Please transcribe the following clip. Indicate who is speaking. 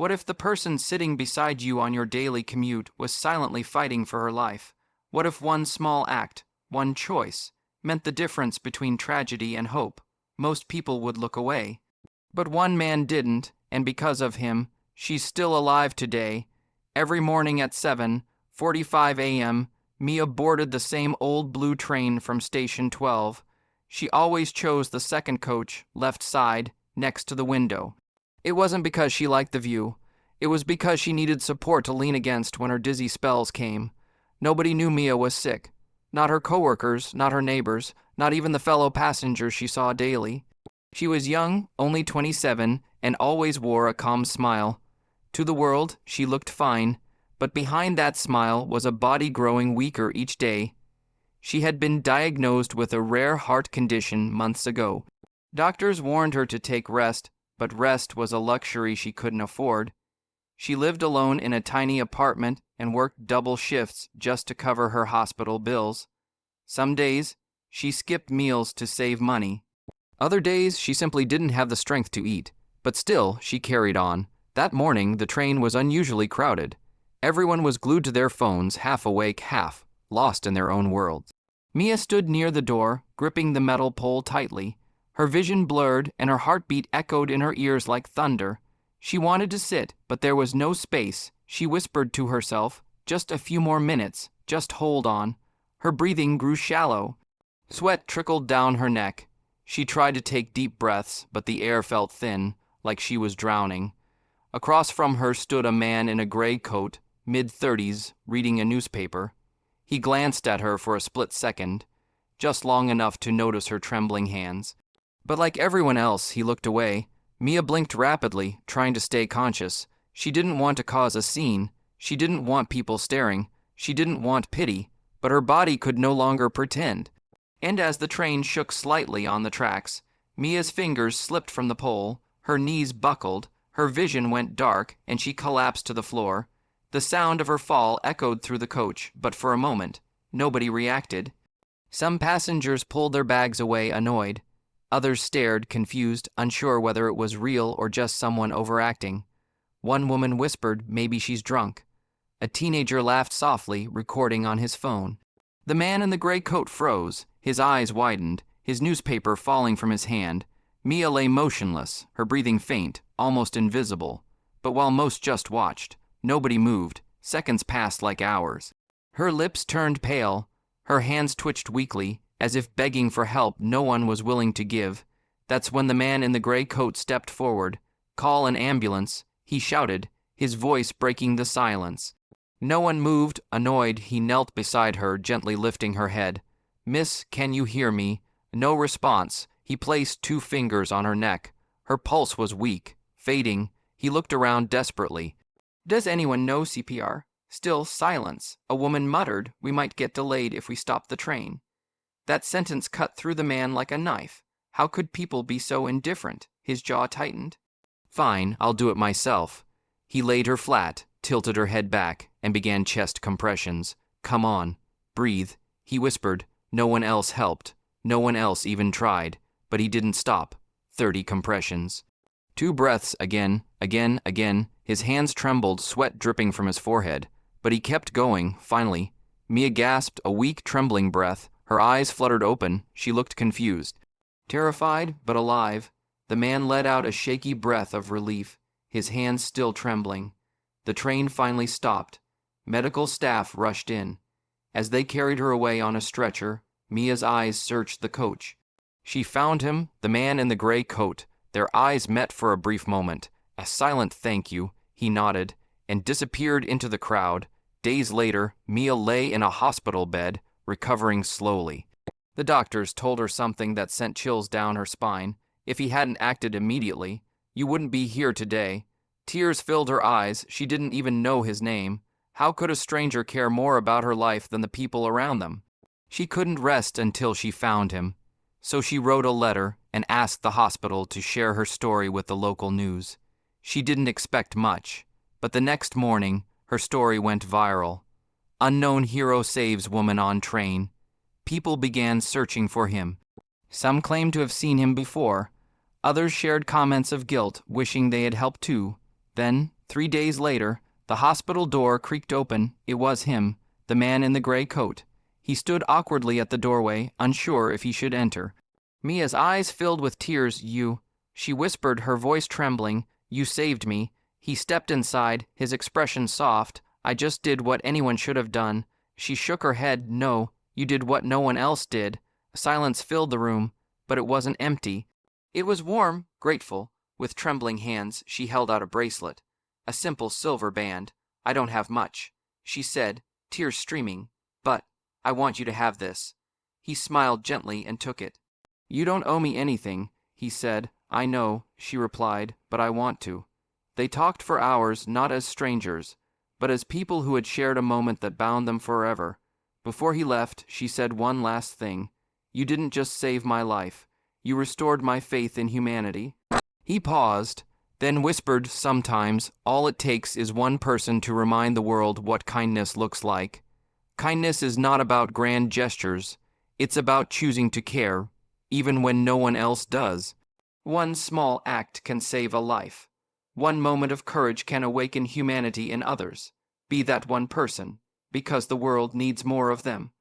Speaker 1: What if the person sitting beside you on your daily commute was silently fighting for her life? What if one small act, one choice, meant the difference between tragedy and hope? Most people would look away. But one man didn't, and because of him, she's still alive today. Every morning at 7:45 a.m., Mia boarded the same old blue train from Station 12. She always chose the second coach, left side, next to the window. It wasn't because she liked the view. It was because she needed support to lean against when her dizzy spells came. Nobody knew Mia was sick. Not her coworkers, not her neighbors, not even the fellow passengers she saw daily. She was young, only 27, and always wore a calm smile. To the world, she looked fine, but behind that smile was a body growing weaker each day. She had been diagnosed with a rare heart condition months ago. Doctors warned her to take rest, but rest was a luxury she couldn't afford. She lived alone in a tiny apartment and worked double shifts just to cover her hospital bills. Some days, she skipped meals to save money. Other days, she simply didn't have the strength to eat. But still, she carried on. That morning, the train was unusually crowded. Everyone was glued to their phones, half awake, half lost in their own worlds. Mia stood near the door, gripping the metal pole tightly. Her vision blurred, and her heartbeat echoed in her ears like thunder. She wanted to sit, but there was no space. She whispered to herself, "Just a few more minutes. Just hold on." Her breathing grew shallow. Sweat trickled down her neck. She tried to take deep breaths, but the air felt thin, like she was drowning. Across from her stood a man in a gray coat, mid-30s, reading a newspaper. He glanced at her for a split second, just long enough to notice her trembling hands. But like everyone else, he looked away. Mia blinked rapidly, trying to stay conscious. She didn't want to cause a scene. She didn't want people staring. She didn't want pity. But her body could no longer pretend. And as the train shook slightly on the tracks, Mia's fingers slipped from the pole, her knees buckled, her vision went dark, and she collapsed to the floor. The sound of her fall echoed through the coach, but for a moment, nobody reacted. Some passengers pulled their bags away annoyed. Others stared, confused, unsure whether it was real or just someone overacting. One woman whispered, "Maybe she's drunk." A teenager laughed softly, recording on his phone. The man in the gray coat froze, his eyes widened, his newspaper falling from his hand. Mia lay motionless, her breathing faint, almost invisible. But while most just watched, nobody moved. Seconds passed like hours. Her lips turned pale. Her hands twitched weakly, as if begging for help no one was willing to give. That's when the man in the gray coat stepped forward. "Call an ambulance," he shouted, his voice breaking the silence. No one moved. Annoyed, he knelt beside her, gently lifting her head. "Miss, can you hear me?" No response. He placed 2 fingers on her neck. Her pulse was weak, fading. He looked around desperately. "Does anyone know CPR?" Still silence. A woman muttered, "We might get delayed if we stop the train." That sentence cut through the man like a knife. How could people be so indifferent? His jaw tightened. "Fine, I'll do it myself." He laid her flat, tilted her head back, and began chest compressions. "Come on, breathe," he whispered. No one else helped. No one else even tried. But he didn't stop. 30 compressions. 2 breaths again, again. His hands trembled, sweat dripping from his forehead. But he kept going, finally. Mia gasped a weak, trembling breath. Her eyes fluttered open. She looked confused. Terrified, but alive. The man let out a shaky breath of relief, his hands still trembling. The train finally stopped. Medical staff rushed in. As they carried her away on a stretcher, Mia's eyes searched the coach. She found him, the man in the gray coat. Their eyes met for a brief moment. A silent thank you, he nodded, and disappeared into the crowd. Days later, Mia lay in a hospital bed, recovering slowly. The doctors told her something that sent chills down her spine. If he hadn't acted immediately, you wouldn't be here today. Tears filled her eyes. She didn't even know his name. How could a stranger care more about her life than the people around them? She couldn't rest until she found him. So she wrote a letter and asked the hospital to share her story with the local news. She didn't expect much, but the next morning, her story went viral. Unknown hero saves woman on train. People began searching for him. Some claimed to have seen him before. Others shared comments of guilt, wishing they had helped too. Then, 3 days later, the hospital door creaked open. It was him, the man in the gray coat. He stood awkwardly at the doorway, unsure if he should enter. Mia's eyes filled with tears. She whispered, her voice trembling. You saved me. He stepped inside, his expression soft. I just did what anyone should have done. She shook her head. No, you did what no one else did. Silence filled the room, but it wasn't empty. It was warm, grateful. With trembling hands, she held out a bracelet. A simple silver band. I don't have much, she said, tears streaming. But I want you to have this. He smiled gently and took it. You don't owe me anything, he said. I know, she replied, but I want to. They talked for hours, not as strangers, but as people who had shared a moment that bound them forever. Before he left, she said one last thing. You didn't just save my life. You restored my faith in humanity. He paused, then whispered, sometimes all it takes is one person to remind the world what kindness looks like. Kindness is not about grand gestures. It's about choosing to care, even when no one else does. One small act can save a life. One moment of courage can awaken humanity in others. Be that one person, because the world needs more of them.